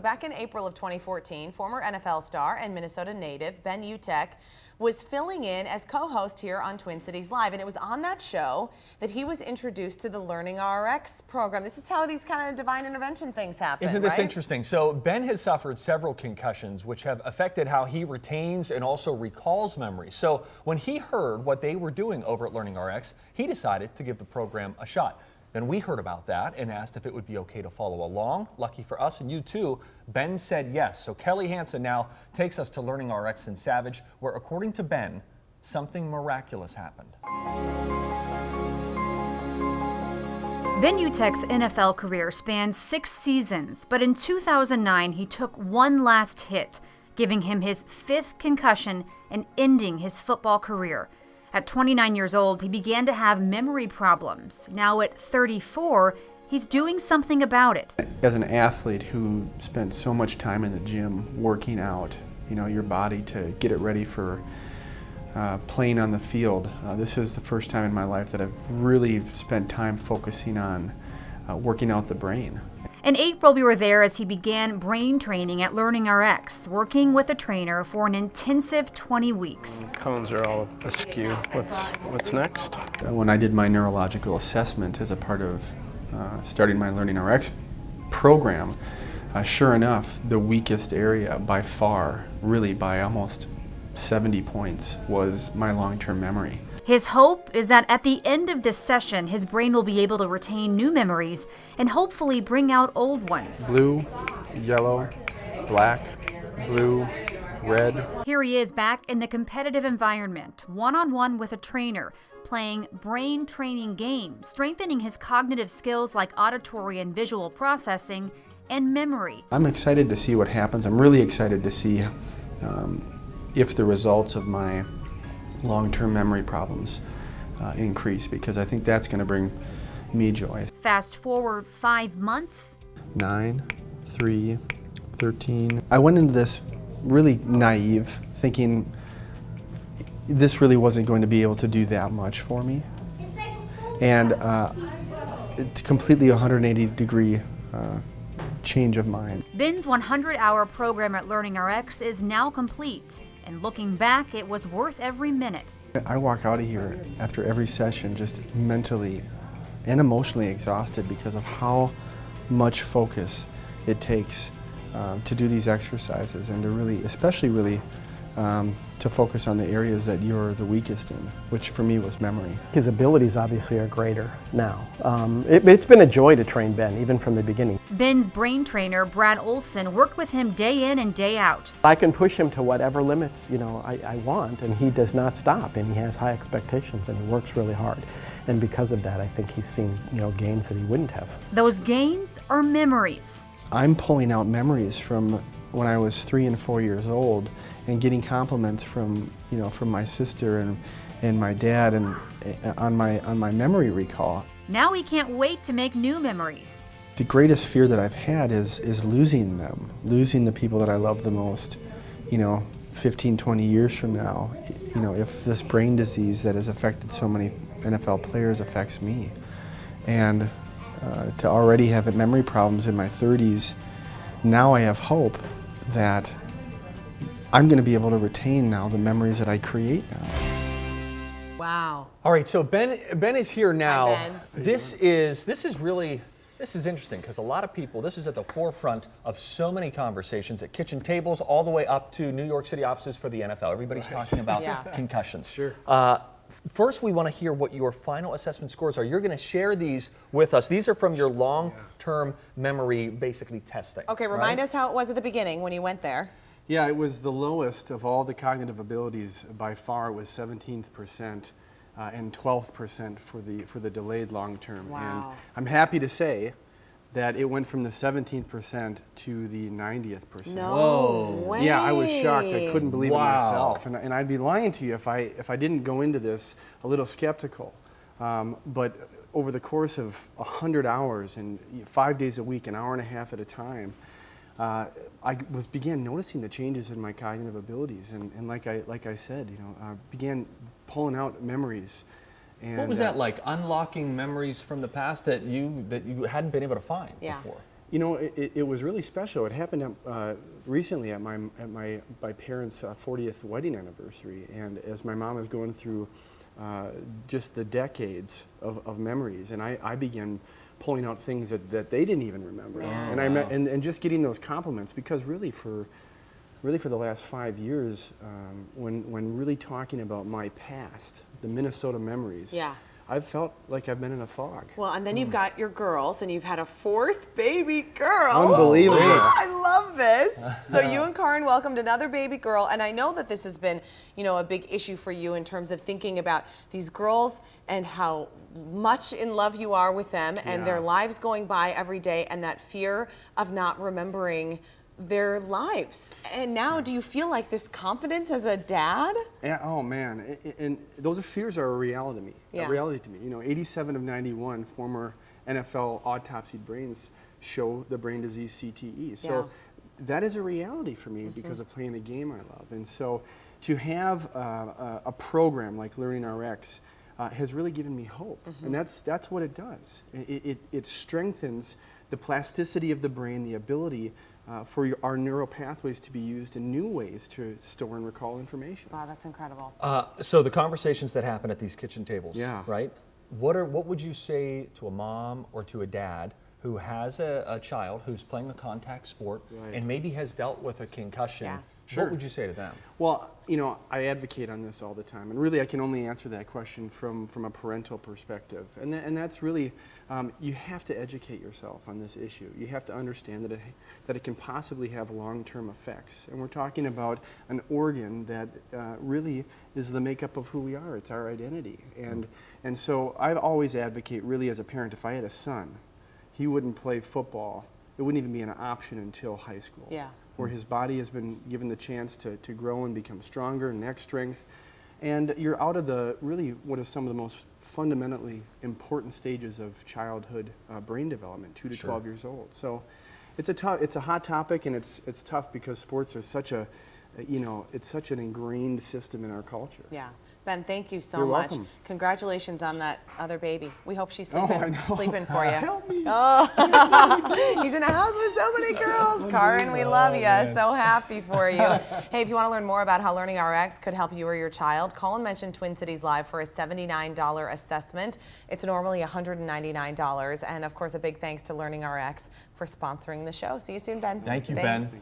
Back in April of 2014, former NFL star and Minnesota native Ben Utecht was filling in as co-host here on Twin Cities Live, and it was on that show that he was introduced to the LearningRx program. This is how these kind of divine intervention things happen. Isn't this right? interesting? So Ben has suffered several concussions which have affected how he retains and also recalls memories. So when he heard what they were doing over at LearningRx, he decided to give the program a shot. Then we heard about that and asked if it would be okay to follow along. Lucky for us and you too, Ben said yes. So Kelly Hansen now takes us to LearningRx in Savage, where according to Ben, something miraculous happened. Ben Utecht's NFL career spans 6 seasons, but in 2009 he took one last hit, giving him his 5th concussion and ending his football career. At 29 years old, he began to have memory problems. Now at 34, he's doing something about it. As an athlete who spent so much time in the gym working out, your body to get it ready for playing on the field, this is the first time in my life that I've really spent time focusing on working out the brain. In April, we were there as he began brain training at LearningRx, working with a trainer for an intensive 20 weeks. Cones are all askew. What's next? When I did my neurological assessment as a part of starting my LearningRx program, sure enough, the weakest area by far, really by almost 70 points, was my long-term memory. His hope is that at the end of this session, his brain will be able to retain new memories and hopefully bring out old ones. Blue, yellow, black, blue, red. Here he is back in the competitive environment, one-on-one with a trainer, playing brain training games, strengthening his cognitive skills like auditory and visual processing and memory. I'm excited to see what happens. I'm really excited to see if the results of my long-term memory problems increase, because I think that's going to bring me joy. Fast forward 5 months. 9, 3, 13. I went into this really naive, thinking this really wasn't going to be able to do that much for me. And it's completely 180-degree change of mind. Ben's 100-hour program at LearningRx is now complete. And looking back, it was worth every minute. I walk out of here after every session just mentally and emotionally exhausted because of how much focus it takes to do these exercises, and to really, especially really, to focus on the areas that you're the weakest in, which for me was memory. His abilities obviously are greater now. It's been a joy to train Ben, even from the beginning. Ben's brain trainer, Brad Olson, worked with him day in and day out. I can push him to whatever limits I want, and he does not stop, and he has high expectations, and he works really hard. And because of that, I think he's seen gains that he wouldn't have. Those gains are memories. I'm pulling out memories from when I was 3 and 4 years old, and getting compliments from from my sister and my dad, and on my memory recall. Now he can't wait to make new memories. The greatest fear that I've had is losing them, losing the people that I love the most. 15, 20 years from now, if this brain disease that has affected so many NFL players affects me, and to already have memory problems in my 30s, now I have hope that I'm going to be able to retain now the memories that I create now. Wow. All right, so Ben is here now. Hi, Ben. This is interesting, because a lot of people, this is at the forefront of so many conversations at kitchen tables, all the way up to New York City offices for the NFL. Everybody's talking about concussions. Sure. First, we want to hear what your final assessment scores are. You're going to share these with us. These are from your long-term memory, basically, testing. Okay, remind us how it was at the beginning when you went there. Yeah, it was the lowest of all the cognitive abilities by far. It was 17th percent and 12th percent for the delayed long term. Wow. And I'm happy to say that it went from the 17th percent to the 90th percent. No way. Yeah, I was shocked. I couldn't believe it Wow. myself. And I'd be lying to you if I didn't go into this a little skeptical. But over the course of 100 hours and 5 days a week, an hour and a half at a time, I began noticing the changes in my cognitive abilities, and like I said, began pulling out memories. And what was that like, unlocking memories from the past that you hadn't been able to find before? You know, it was really special. It happened recently at my parents' 40th wedding anniversary, and as my mom was going through just the decades of memories, and I began pulling out things that they didn't even remember, and and just getting those compliments, because really for the last 5 years, when really talking about my past, the Minnesota memories. Yeah. I've felt like I've been in a fog. Well, and then you've got your girls, and you've had a 4th baby girl. Unbelievable. I love this. So you and Karin welcomed another baby girl, and I know that this has been, you know, a big issue for you in terms of thinking about these girls and how much in love you are with them and their lives going by every day, and that fear of not remembering their lives. And now, do you feel like this confidence as a dad? Yeah, oh man, and those fears are a reality to me. A reality to me. You know, 87 of 91 former NFL autopsied brains show the brain disease CTE. So that is a reality for me because of playing the game I love. And so to have a program like LearningRx has really given me hope. And that's what it does. It strengthens the plasticity of the brain, the ability for our neural pathways to be used in new ways to store and recall information. Wow, that's incredible. So the conversations that happen at these kitchen tables, right? What would you say to a mom or to a dad who has a child who's playing a contact sport and maybe has dealt with a concussion? What would you say to them? Well, you know, I advocate on this all the time, and really I can only answer that question from a parental perspective. And that's really, you have to educate yourself on this issue. You have to understand that it can possibly have long-term effects. And we're talking about an organ that really is the makeup of who we are. It's our identity. And so I always advocate, really as a parent, if I had a son, he wouldn't play football. It wouldn't even be an option until high school. Where his body has been given the chance to grow and become stronger, neck strength, and you're out of really what is some of the most fundamentally important stages of childhood brain development, 2 to 12 years old. So it's a hot topic, and it's tough because sports are such a, you know, it's such an ingrained system in our culture. Yeah. Ben, thank you so You're much. welcome. Congratulations on that other baby. We hope she's sleeping, sleeping for you. Help me. Oh, he's in a house with so many girls. Karin, we love you. So happy for you. Hey, if you want to learn more about how LearningRx could help you or your child, call and mention Twin Cities Live for a $79 assessment. It's normally $199. And of course, a big thanks to LearningRx for sponsoring the show. See you soon, Ben. Thank you, Thanks. Ben.